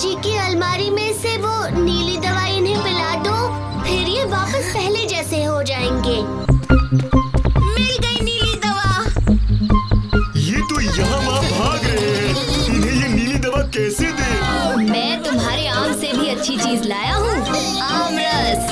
जी की अलमारी में से वो नीली दवाई इन्हें पिला दो, फिर ये वापस पहले जैसे हो जाएंगे। मिल गई नीली दवा। ये तो यहाँ वहाँ भाग रहे हैं। इन्हें ये नीली दवा कैसे दे? मैं तुम्हारे आम से भी अच्छी चीज लाया हूँ, आमरस।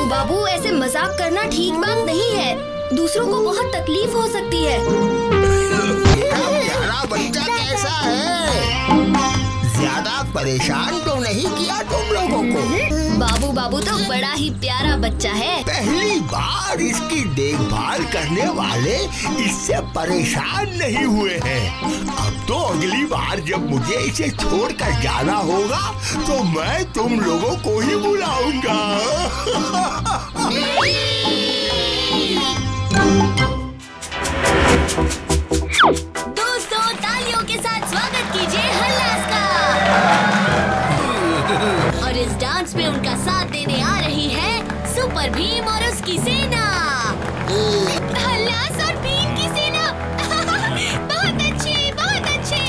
बाबू, ऐसे मजाक करना ठीक बात नहीं है। दूसरों को बहुत तकलीफ हो सकती है। प्यारा बच्चा कैसा है? ज्यादा परेशान तो नहीं किया तुम लोगों को? बाबू तो बड़ा ही प्यारा बच्चा है। पहली बार इसकी देखभाल करने वाले इससे परेशान नहीं हुए हैं। अब तो अगली बार जब मुझे इसे छोड़कर जाना होगा तो मैं तुम लोगों को ही बुलाऊंगा। दोस्तों, तालियों के साथ स्वागत कीजिए हल्लास का। और इस डांस में उनका साथ देने आ रही है सुपर भीम और उसकी सेना। हल्लास और भीम की सेना। बहुत अच्छे, बहुत अच्छे।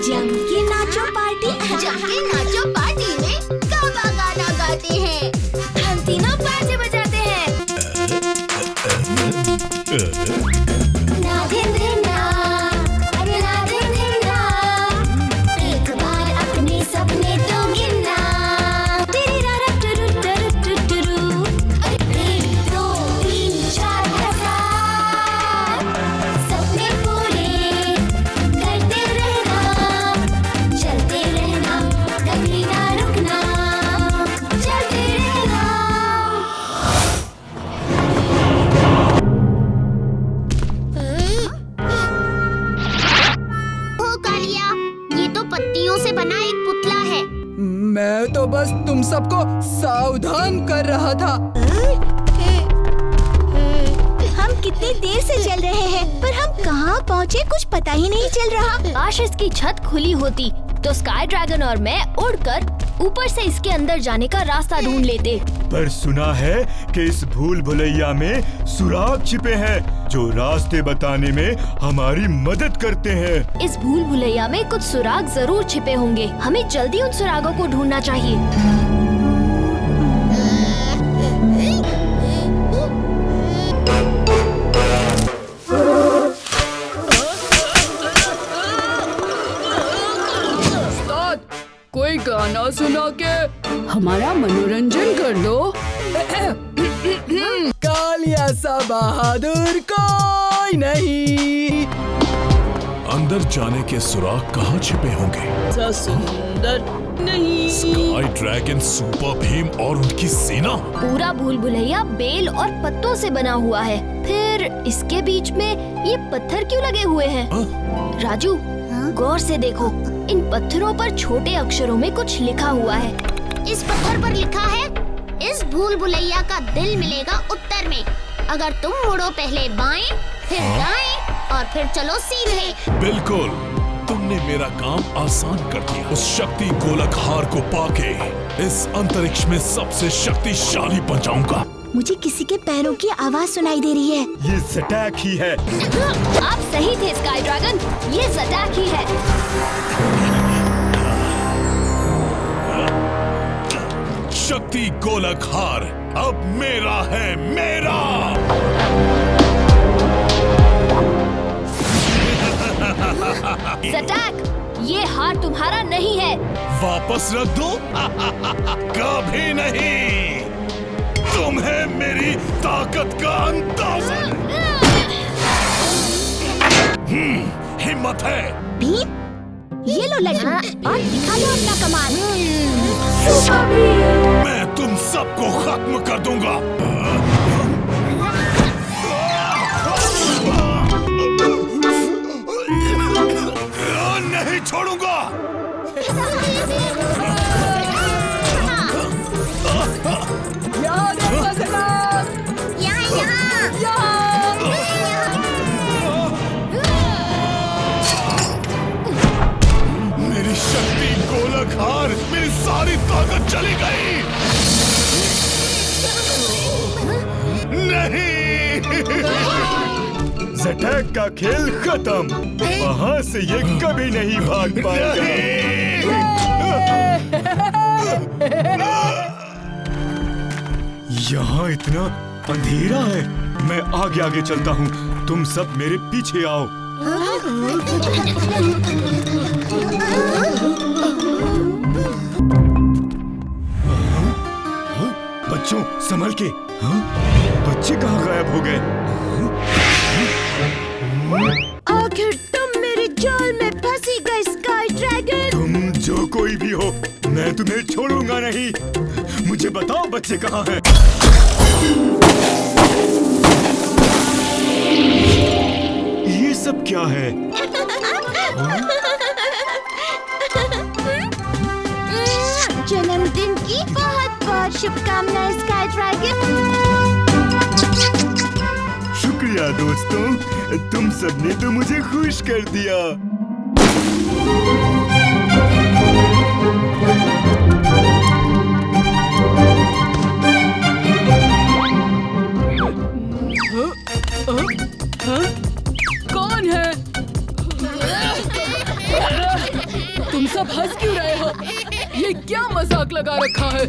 जम के नाचो पार्टी में कावा गाना गाते हैं। हम तीनों बाजे बजाते हैं। नागेंद्र ना, अरे नागेंद्र ना, एक बार अपने सपने तो गिनना। तेरी रारा टुरु टुरु टुरु टुरु। 1 2 3 4 हजार सपने पूरे करते रहना, चलते रहना, कभी ना रुकना, चलते रहना। ओ कालिया, ये तो पत्तियों से बना एक पुतला है। मैं तो बस तुम सबको सावधान कर रहा था। हम कितनी देर से चल रहे हैं, पर हम कहाँ पहुँचे कुछ पता ही नहीं चल रहा। काश इसकी छत खुली होती तो स्काई ड्रैगन और मैं उड़कर ऊपर से इसके अंदर जाने का रास्ता ढूंढ लेते। पर सुना है कि इस भूल भुलैया में सुराग छिपे हैं जो रास्ते बताने में हमारी मदद करते हैं। इस भूल भुलैया में कुछ सुराग जरूर छिपे होंगे। हमें जल्दी उन सुरागों को ढूंढना चाहिए। कोई गाना सुना के हमारा मनोरंजन कर दो। कालिया सा बहादुर कोई नहीं। अंदर जाने के सुराग कहाँ छिपे होंगे? सा सुंदर नहीं। स्काई ड्रैगन, सुपर भीम और उनकी सेना। पूरा भूल भुलैया बेल और पत्तों से बना हुआ है। फिर इसके बीच में ये पत्थर क्यों लगे हुए हैं? राजू, गौर से देखो, इन पत्थरों पर छोटे अक्षरों में कुछ लिखा हुआ है। इस पत्थर पर लिखा है, इस भूल भुलैया का दिल मिलेगा उत्तर में। अगर तुम मुड़ो पहले बाएं, फिर दाएं और फिर चलो सीधे। बिल्कुल, तुमने मेरा काम आसान कर दिया। उस शक्ति गोलक हार को पाके इस अंतरिक्ष में सबसे शक्तिशाली बन जाऊंगा। मुझे किसी के पैरों की आवाज सुनाई दे रही है। ये ज़टैक ही है। आप सही थे स्काई ड्रैगन, ये ज़टैक ही है। शक्ति गोलक हार अब मेरा है, मेरा। ज़टैक, ये हार तुम्हारा नहीं है। वापस रख दो? कभी नहीं। तुम्हें मेरी ताकत का अंदाजा। हिम्मत है। भीम, ये लो लड्डू और दिखा लो अपना कमाल। मैं तुम सबको खत्म कर दूंगा। नहीं छोड़ूंगा। मेरी शक्ति गोलक हार, मेरी सारी ताकत चली गई। नहीं। ज़टैक का खेल खत्म। वहाँ से ये कभी नहीं भाग पाएगा। यहाँ इतना अंधेरा है। मैं आगे आगे चलता हूँ, तुम सब मेरे पीछे आओ। बच्चों संभल के। बच्चे कहाँ गायब हो गए? आखिर तुम मेरे जाल में फंसी गए स्काई ड्रैगन। तुम जो कोई भी हो, मैं तुम्हें छोड़ूंगा नहीं। मुझे बताओ बच्चे कहाँ हैं? ये सब क्या है? जन्मदिन की बहुत बहुत शुभकामनाएं स्काई ड्रैगन। शुक्रिया दोस्तों, तुम सबने तो मुझे खुश कर दिया। कौन है? तुम सब हंस क्यों रहे हो? ये क्या मजाक लगा रखा है?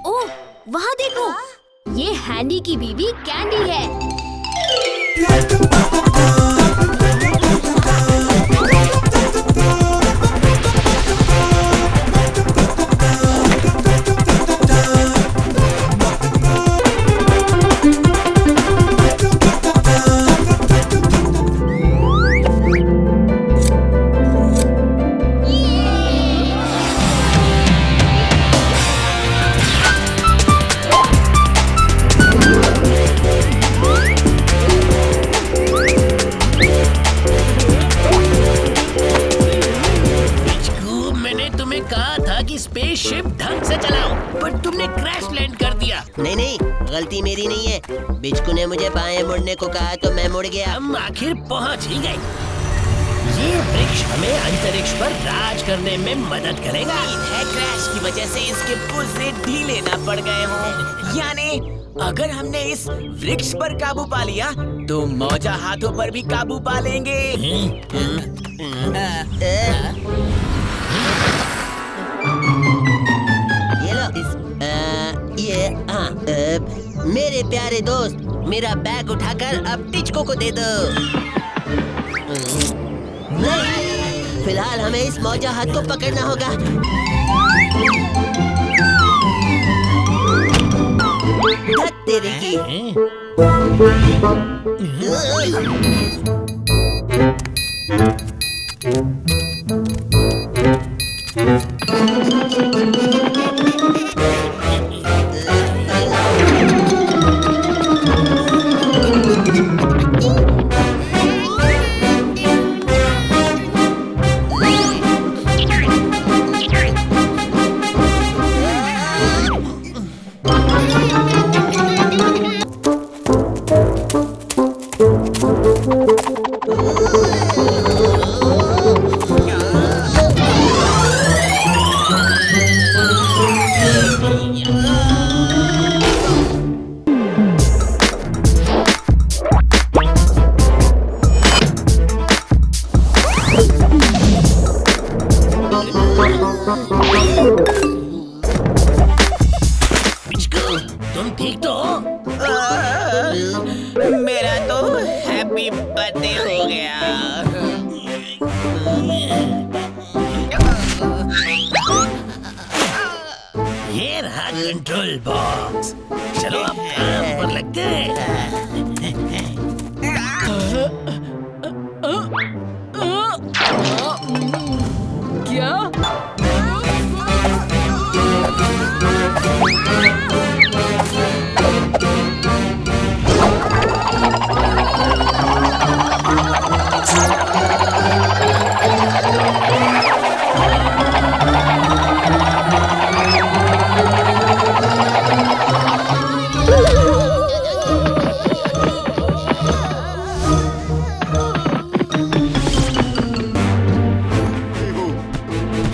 ओह, वहाँ देखो, ये हैंडी की बीवी कैंडी है। स्पेसशिप ढंग से चलाओ, पर तुमने क्रैश लैंड कर दिया। नहीं, गलती मेरी नहीं है। बिचकू ने मुझे बाएं मुड़ने को कहा तो मैं मुड़ गया। हम आखिर पहुंच ही गए। ये वृक्ष हमें अंतरिक्ष पर राज करने में मदद करेगा। है क्रैश की वजह से इसके पुर्जे ढीले ना पड़ गए हों। यानी अगर हमने इस वृक्ष पर काबू पा लिया तो मौजा हाथों पर भी काबू पा लेंगे। ये लो मेरे प्यारे दोस्त, मेरा बैग उठाकर अब टिचको को दे दो। नहीं, फिलहाल हमें इस मौजा हाथ को पकड़ना होगा। धत तेरी की। बर्थडे हो गया। ये रहा कंट्रोल बॉक्स। चलो अब काम पर लगते हैं। क्या?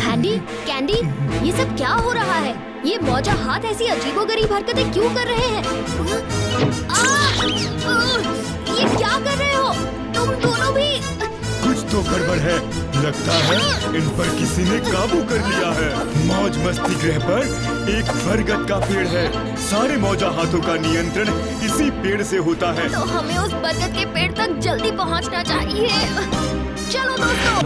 हैंडी, कैंडी, ये सब क्या हो रहा है? ये मौजा हाथ ऐसी अजीबोगरीब हरकतें क्यों कर रहे हैं? ये क्या कर रहे हो? तुम दोनों भी? कुछ तो गड़बड़ है। लगता है इन पर किसी ने काबू कर लिया है। मौज मस्ती ग्रह पर एक बरगद का पेड़ है। सारे मौजा हाथों का नियंत्रण इसी पेड़ से होता है। तो हमें उस बरगद के पेड़ तक जल्दी पहुंचना चाहिए। चलो दोस्तों।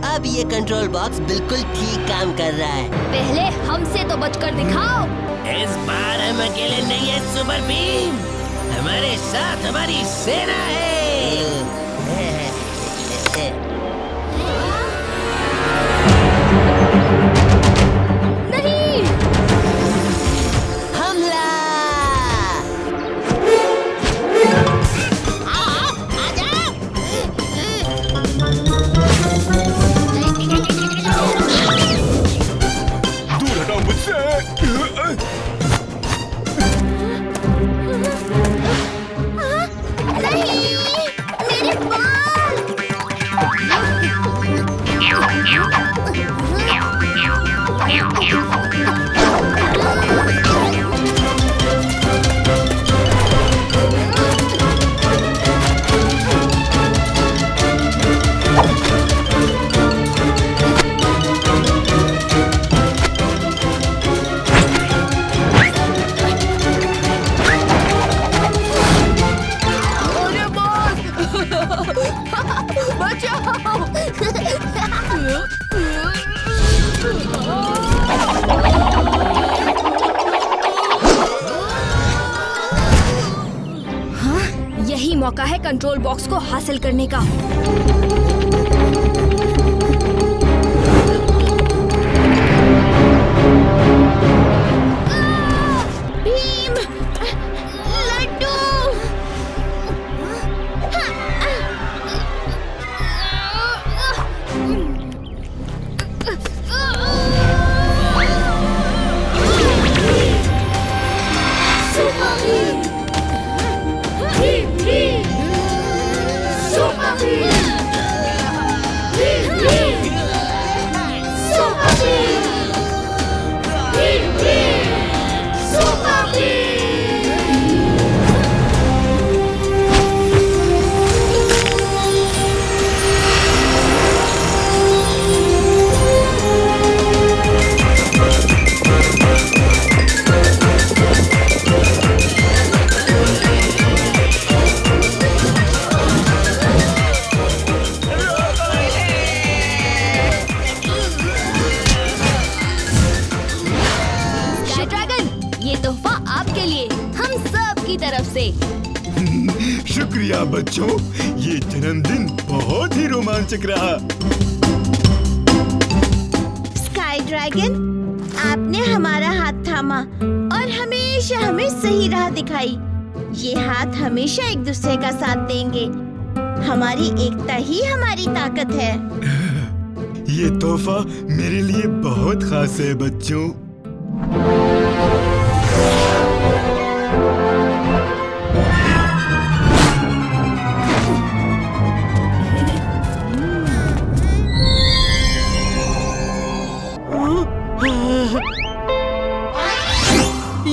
अब ये कंट्रोल बॉक्स बिल्कुल ठीक काम कर रहा है। पहले हमसे तो बचकर दिखाओ। इस बार हम अकेले नहीं है सुपर बीम, हमारे साथ हमारी सेना है। नहीं, हमला! दूर हटाओ मुझसे। मेरे बाल! अरे बॉस! बचाओ! यही मौका है कंट्रोल बॉक्स को हासिल करने का। भीम! लड्डू! स्काई ड्रैगन, ये तोहफा आपके लिए, हम सब की तरफ से। शुक्रिया बच्चों, ये जन्मदिन बहुत ही रोमांचक रहा। स्काई ड्रैगन, आपने हमारा हाथ थामा और हमेशा हमें सही राह दिखाई। ये हाथ हमेशा एक दूसरे का साथ देंगे। हमारी एकता ही हमारी ताकत है। ये तोहफा मेरे लिए बहुत खास है बच्चों।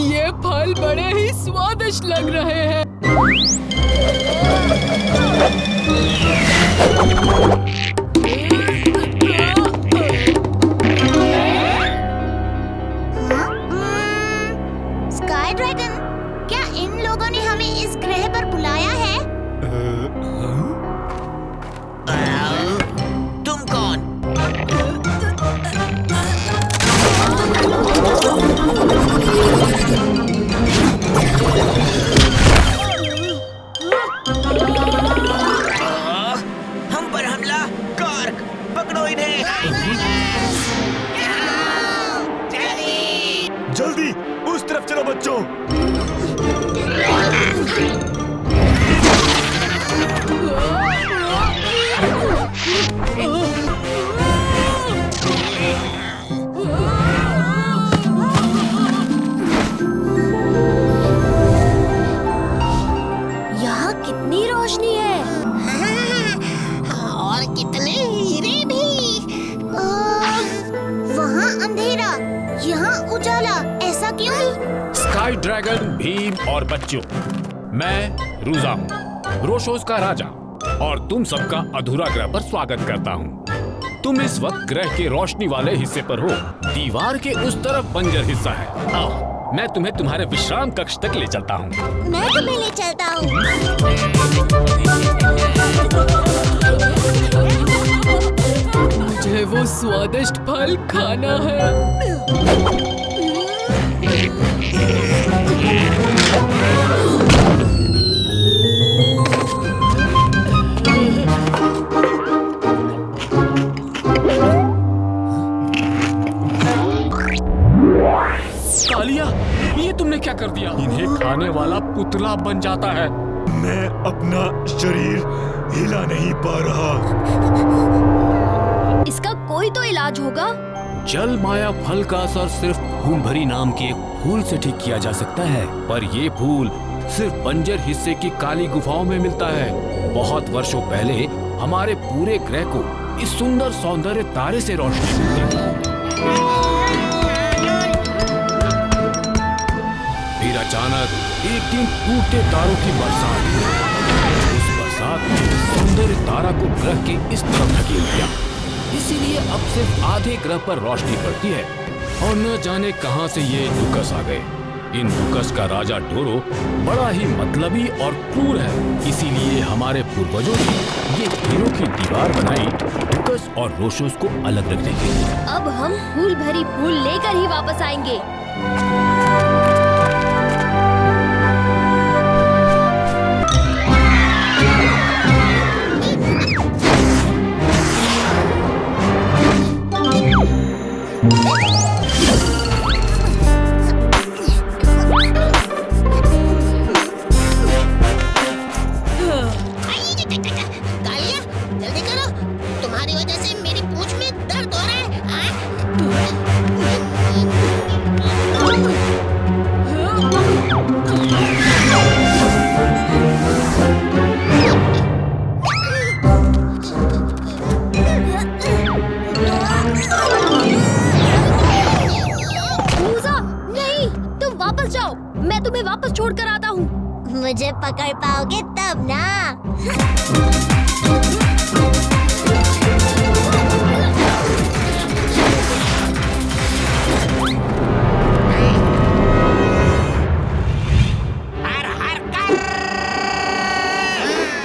ये फल बड़े ही स्वादिष्ट लग रहे हैं। जल्दी उस तरफ चलो बच्चों। यहाँ कितनी रोशनी है। और कितने हीरे भी। वहाँ अंधेरा, यहाँ उजाला, ऐसा क्यों? स्काई ड्रैगन, भीम और बच्चों, मैं रूजा हूँ, रोशोस का राजा, और तुम सबका अधूरा ग्रह पर स्वागत करता हूँ। तुम इस वक्त ग्रह के रोशनी वाले हिस्से पर हो। दीवार के उस तरफ बंजर हिस्सा है। आओ, मैं तुम्हें तुम्हारे विश्राम कक्ष तक ले चलता हूँ। मैं तुम्हें ले चलता हूँ। मुझे वो स्वादिष्ट फल खाना है। कालिया, ये तुमने क्या कर दिया? इन्हें खाने वाला पुतला बन जाता है। मैं अपना शरीर हिला नहीं पा रहा। इसका कोई तो इलाज होगा। जल माया फल का असर सिर्फ फूल भरी नाम के एक फूल से ठीक किया जा सकता है, पर ये फूल सिर्फ बंजर हिस्से की काली गुफाओं में मिलता है। बहुत वर्षों पहले हमारे पूरे ग्रह को इस सुंदर सौंदर्य तारे से रोशनी मिलती थी। फिर अचानक एक दिन टूटते तारों की बरसात हुई। उस बरसात ने सौंदर्य तारा को ग्रह के इस तरफ धकेल दिया। इसीलिए अब सिर्फ आधे ग्रह पर रोशनी पड़ती है, और न जाने कहां से ये लूकस आ गए। इन लूकस का राजा डोरो बड़ा ही मतलबी और क्रूर है। इसीलिए हमारे पूर्वजों ने ये हीरो की दीवार बनाई, लूकस और रोशोस को अलग रखने के लिए। अब हम फूल भरी फूल लेकर ही वापस आएंगे। कालिया, जल्दी करो, तुम्हारी वजह से मेरी पूंछ में दर्द हो रहा है। मूसा, नहीं, तुम वापस जाओ। मैं तुम्हें वापस छोड़कर आता हूँ। मुझे पकड़ पाओगे तब ना।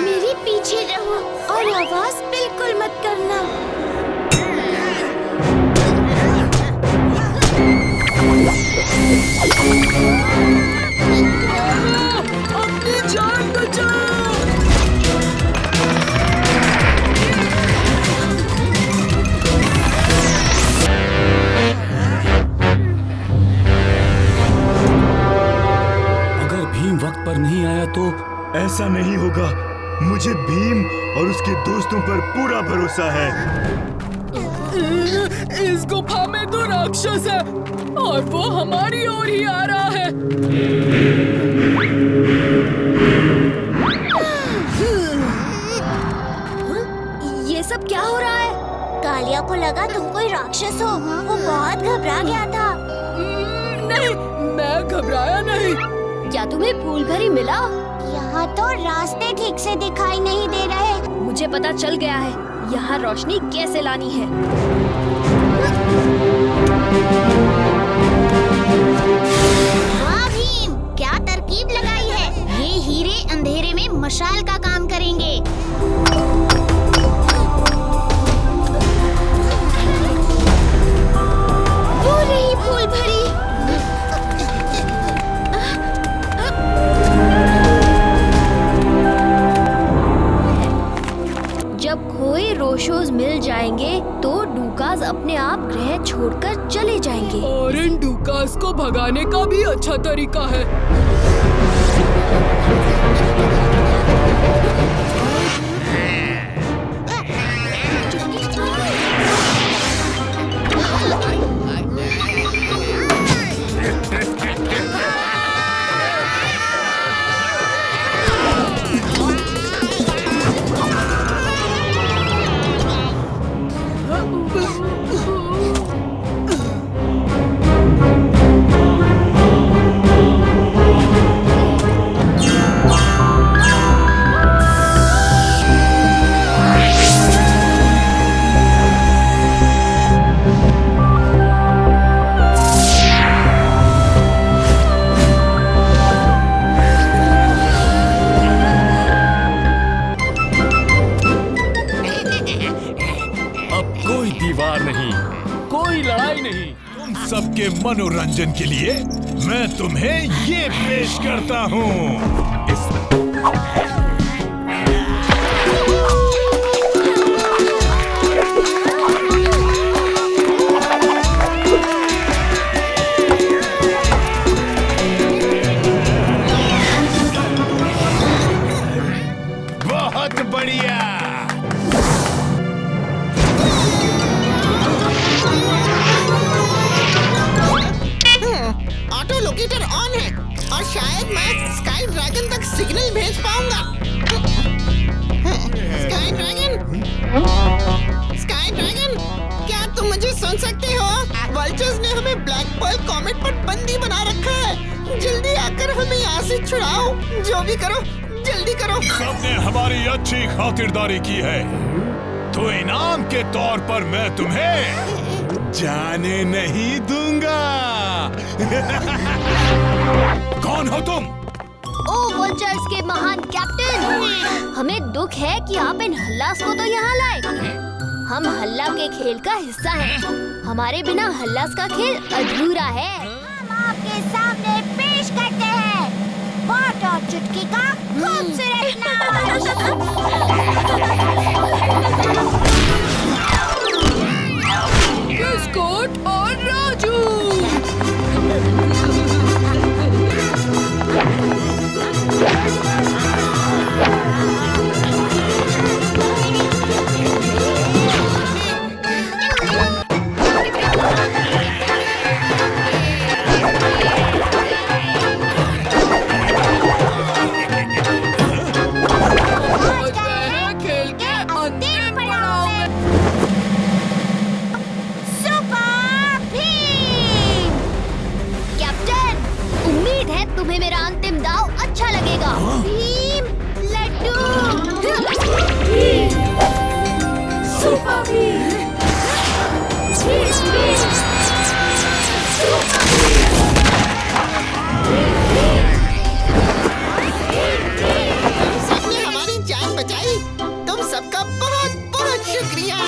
मेरे पीछे रहो और आवाज बिल्कुल मत करना। अपनी जान बचाओ। अगर भीम वक्त पर नहीं आया तो ऐसा नहीं होगा। मुझे भीम और उसके दोस्तों पर पूरा भरोसा है। इस गुफा में तो राक्षस है और वो हमारी ओर ही आ रहा है। ये सब क्या हो रहा है? कालिया को लगा तुम कोई राक्षस हो। वो बहुत घबरा गया था। नहीं, मैं घबराया नहीं। क्या तुम्हें फूल भरी मिला? यहाँ तो रास्ते ठीक से दिखाई नहीं दे रहे। मुझे पता चल गया है यहाँ रोशनी कैसे लानी है। वाह भीम, क्या तरकीब लगाई है। ये हीरे अंधेरे में मशाल का काम करेंगे। वो रही फूल भरी। जब खोए रोशोस मिल जाएंगे तो डूकास अपने आप ग्रह छोड़कर चले जाएंगे। और इन डूकास को भगाने का भी अच्छा तरीका है। सबके मनोरंजन के लिए मैं तुम्हें ये पेश करता हूँ। बहुत बढ़िया। ऑटो लोकेटर ऑन है और शायद मैं स्काई ड्रैगन तक सिग्नल भेज पाऊंगा। स्काई ड्रैगन, क्या तुम मुझे सुन सकते हो? वल्चर्स ने हमें ब्लैक पर्ल कॉमेट पर बंदी बना रखा है। जल्दी आकर हमें यहाँ से छुड़ाओ। जो भी करो जल्दी करो। सबने हमारी अच्छी खातिरदारी की है, तो इनाम के तौर पर मैं तुम्हें जाने नहीं दूंगा। कौन हो तुम? ओ वल्चर्स के महान कैप्टन, हमें दुख है कि आप इन हल्लास को तो यहाँ लाए। हम हल्ला के खेल का हिस्सा हैं। हमारे बिना हल्लास का खेल अधूरा है। हम आपके सामने पेश करते हैं बात और चुटकी का खूबसूरत बिस्कुट और राजू। तुम्हें मेरा अंतिम दाव अच्छा लगेगा। भीम लड्डू। सुपर भीम। सबने हमारी जान बचाई। तुम सबका बहुत बहुत शुक्रिया।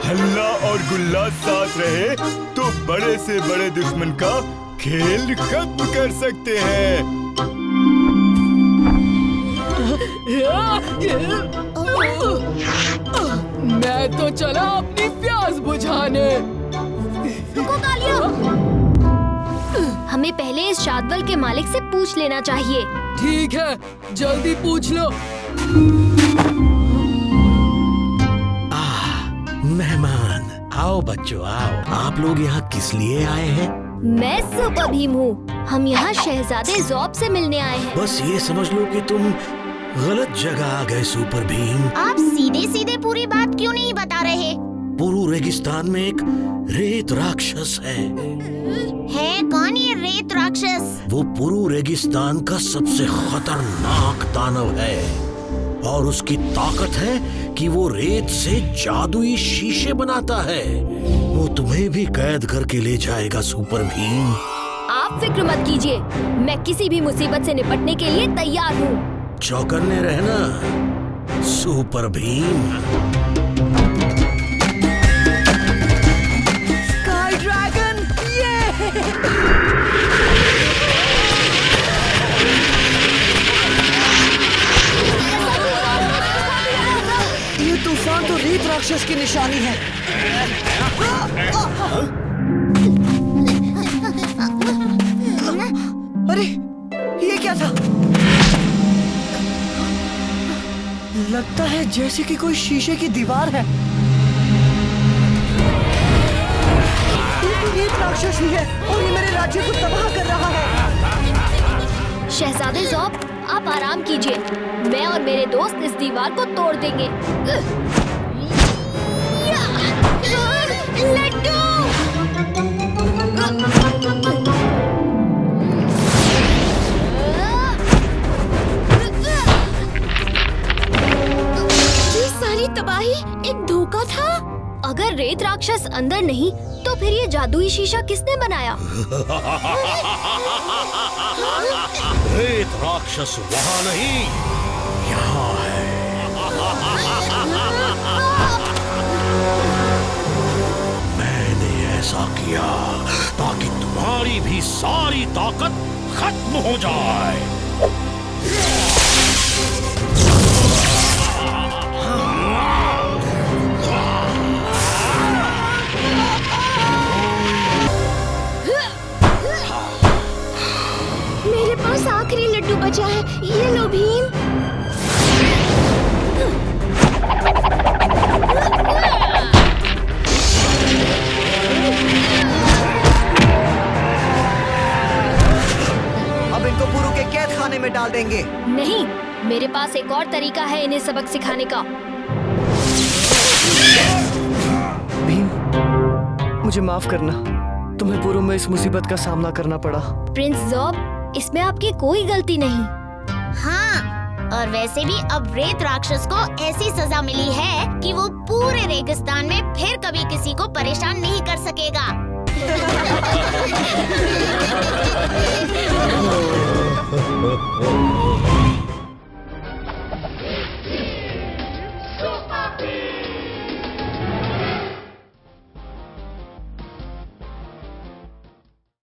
हल्ला और गुल्ला साथ रहे तो बड़े से बड़े दुश्मन का खेल खत्म कर सकते हैं। मैं तो चला अपनी प्यास बुझाने। हमें पहले इस शादवल के मालिक से पूछ लेना चाहिए। ठीक है, जल्दी पूछ लो। मेहमान आओ बच्चों आओ। आप लोग यहाँ किस लिए आए हैं? मैं सुपर भीम हूँ। हम यहाँ शहजादे ज़ॉब से मिलने आए हैं। बस ये समझ लो कि तुम गलत जगह आ गए सुपर भीम। आप सीधे सीधे पूरी बात क्यों नहीं बता रहे? पुरु रेगिस्तान में एक रेत राक्षस है। कौन ये रेत राक्षस? वो पुरु रेगिस्तान का सबसे खतरनाक दानव है और उसकी ताकत है कि वो रेत से जादुई शीशे बनाता है। वो तुम्हें भी कैद करके ले जाएगा सुपर भीम। आप फिक्र मत कीजिए, मैं किसी भी मुसीबत से निपटने के लिए तैयार हूँ। चौकन्ने रहना सुपर भीम। स्काई ड्रैगन, ये तूफान तो रेत राक्षस की निशानी है। यह जैसे कि कोई शीशे की दीवार है। ये राक्षस ही है और ये मेरे राज्य को तबाह कर रहा है। शहजादे ज़ॉब, आप आराम कीजिए। मैं और मेरे दोस्त इस दीवार को तोड़ देंगे। लड्डू! ये सारी तबाही एक धोखा था। अगर रेत राक्षस अंदर नहीं तो फिर ये जादुई शीशा किसने बनाया? रेत राक्षस वहाँ नहीं, यहाँ है। मैंने ऐसा किया ताकि तुम्हारी भी सारी ताकत खत्म हो जाए। मेरे पास आखिरी लड्डू बचा है, ये लो भीम। अब इनको पुरु के कैद खाने में डाल देंगे। नहीं, मेरे पास एक और तरीका है इन्हें सबक सिखाने का। भीम, मुझे माफ करना, तुम्हें पुरु में इस मुसीबत का सामना करना पड़ा। प्रिंस ज़ॉब, इसमें आपकी कोई गलती नहीं। हाँ, और वैसे भी अब रेत राक्षस को ऐसी सजा मिली है कि वो पूरे रेगिस्तान में फिर कभी किसी को परेशान नहीं कर सकेगा।